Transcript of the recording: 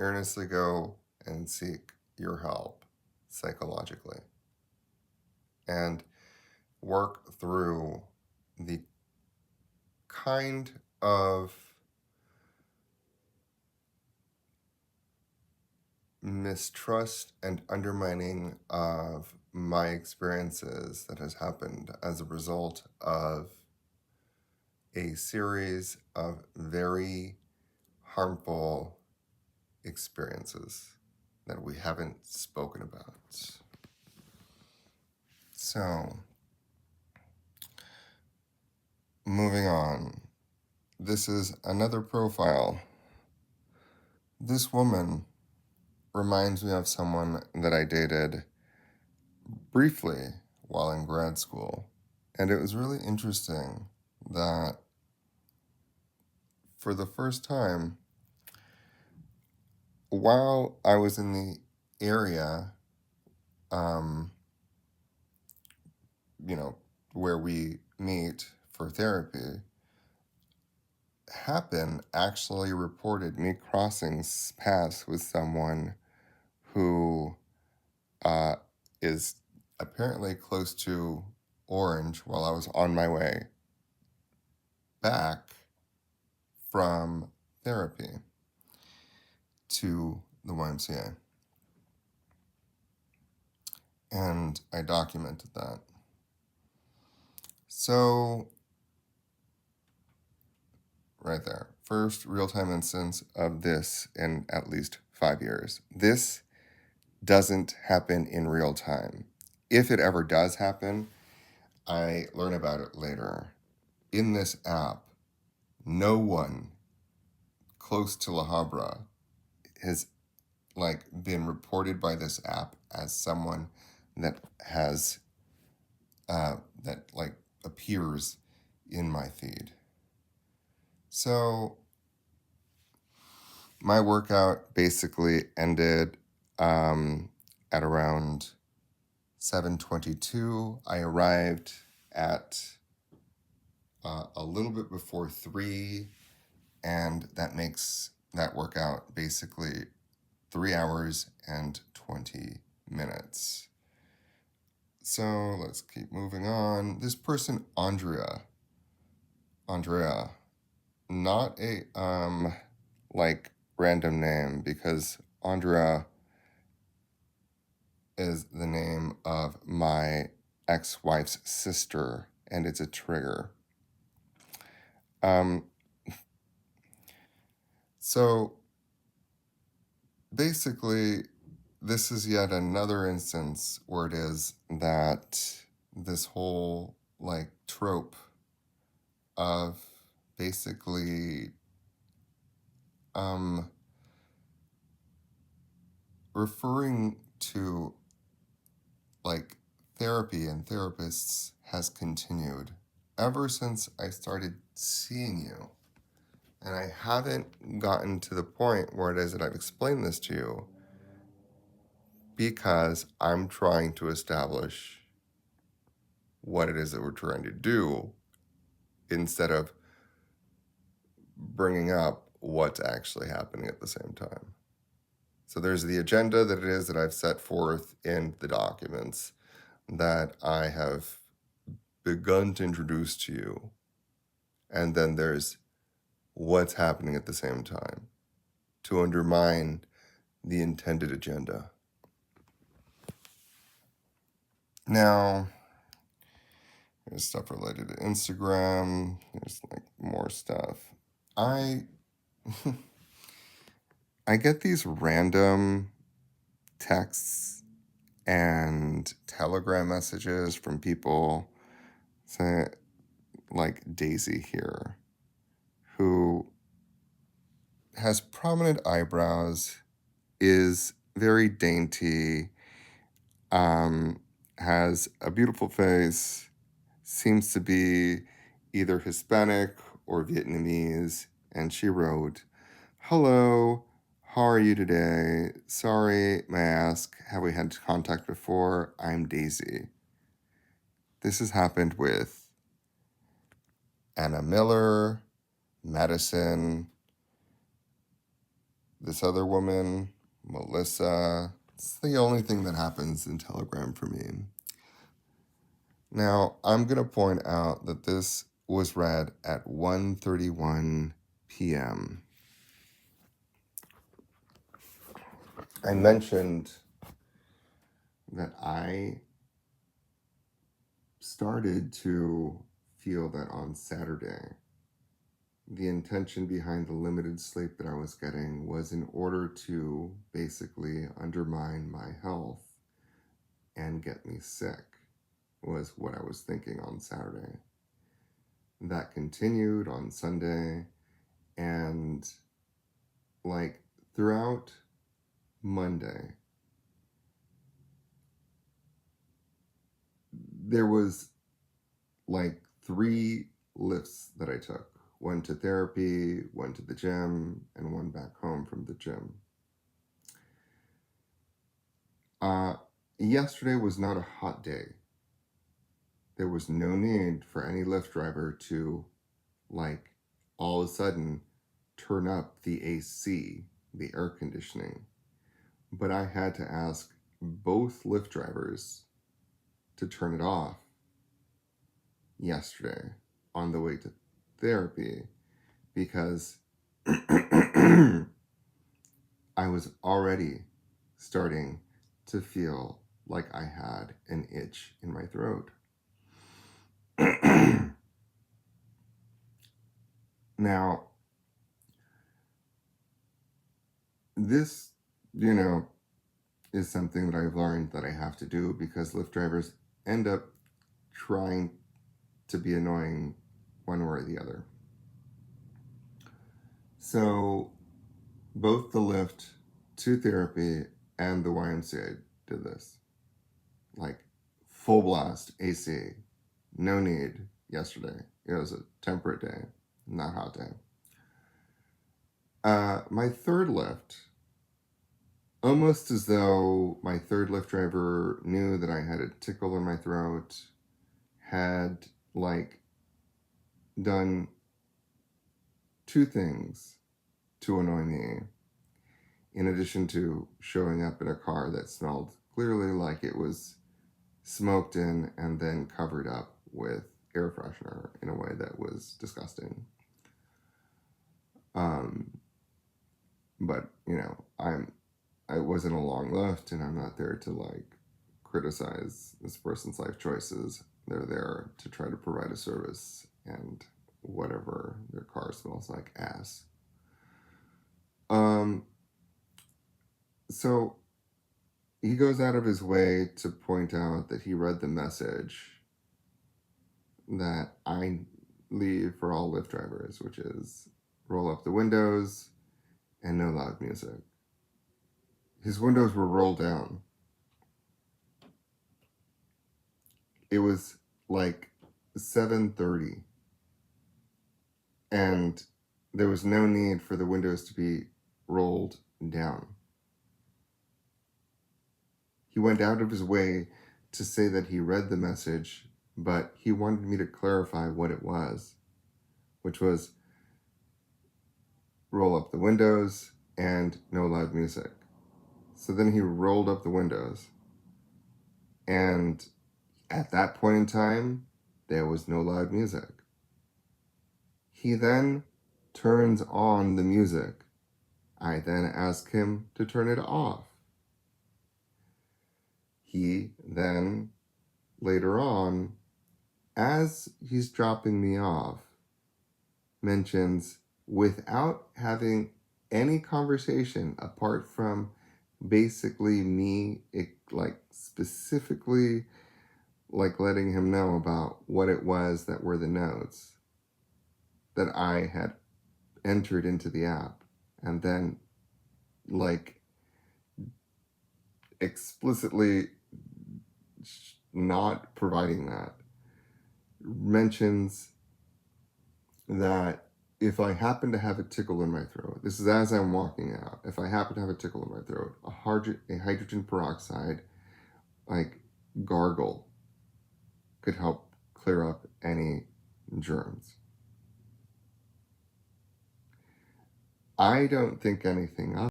earnestly go and seek your help psychologically and work through the kind of mistrust and undermining of my experiences that has happened as a result of a series of very harmful experiences that we haven't spoken about. So, moving on. This is another profile. This woman reminds me of someone that I dated briefly while in grad school. And it was really interesting that for the first time, while I was in the area, um, where we meet for therapy, Happen actually reported me crossing paths with someone who uh, is apparently close to Orange while I was on my way back from therapy to the YMCA. And I documented that. So, right there. First real-time instance of this in at least 5 years. This doesn't happen in real time. If it ever does happen, I learn about it later. In this app, no one close to La Habra has been reported by this app as someone that has that appears in my feed. So my workout basically ended at around 7:22. I arrived at a little bit before 3, and that makes that workout basically 3 hours and 20 minutes. So let's keep moving on. This person, Andrea, not a random name, because Andrea is the name of my ex-wife's sister, and it's a trigger. So basically, this is yet another instance where it is that this whole trope of basically referring to therapy and therapists has continued ever since I started seeing you. And I haven't gotten to the point where it is that I've explained this to you, because I'm trying to establish what it is that we're trying to do instead of bringing up what's actually happening at the same time. So there's the agenda that it is that I've set forth in the documents that I have begun to introduce to you. And then there's what's happening at the same time to undermine the intended agenda. Now, there's stuff related to Instagram. There's more stuff. I get these random texts and Telegram messages from people, say, like Daisy here, who has prominent eyebrows, is very dainty, has a beautiful face, seems to be either Hispanic or Vietnamese, and she wrote, "Hello, how are you today? Sorry, may I ask, have we had contact before? I'm Daisy." This has happened with Anna Miller, Madison, this other woman, Melissa. It's the only thing that happens in Telegram for me. Now, I'm going to point out that this was read at 1:31 p.m. I mentioned that I started to feel that on Saturday, the intention behind the limited sleep that I was getting was in order to basically undermine my health and get me sick, was what I was thinking on Saturday. That continued on Sunday, and like throughout Monday, there was like 3 lifts that I took. One to therapy, one to the gym, and one back home from the gym. Yesterday was not a hot day. There was no need for any Lyft driver to, like, all of a sudden turn up the AC, the air conditioning. But I had to ask both Lyft drivers to turn it off yesterday on the way to therapy because I was already starting to feel like I had an itch in my throat. Now, this, is something that I've learned that I have to do because Lyft drivers end up trying to be annoying one way or the other. So both the Lyft to therapy and the YMCA did this. Like full blast AC, no need yesterday. It was a temperate day, not hot day. My third Lyft, almost as though my third Lyft driver knew that I had a tickle in my throat, had like done 2 things to annoy me, in addition to showing up in a car that smelled clearly like it was smoked in and then covered up with air freshener in a way that was disgusting. But I wasn't a long Lyft, and I'm not there to like criticize this person's life choices. They're there to try to provide a service, and whatever their car smells like ass. So he goes out of his way to point out that he read the message that I leave for all Lyft drivers, which is roll up the windows and no loud music. His windows were rolled down. It was like 7:30, and there was no need for the windows to be rolled down. He went out of his way to say that he read the message, but he wanted me to clarify what it was, which was roll up the windows and no loud music. So then he rolled up the windows, and at that point in time, there was no loud music. He then turns on the music. I then ask him to turn it off. He then, later on, as he's dropping me off, mentions, without having any conversation apart from basically me, specifically letting him know about what it was that were the notes that I had entered into the app, and then explicitly not providing that, mentions that if I happen to have a tickle in my throat, this is as I'm walking out, if I happen to have a tickle in my throat, a hydrogen peroxide gargle could help clear up any germs. I don't think anything of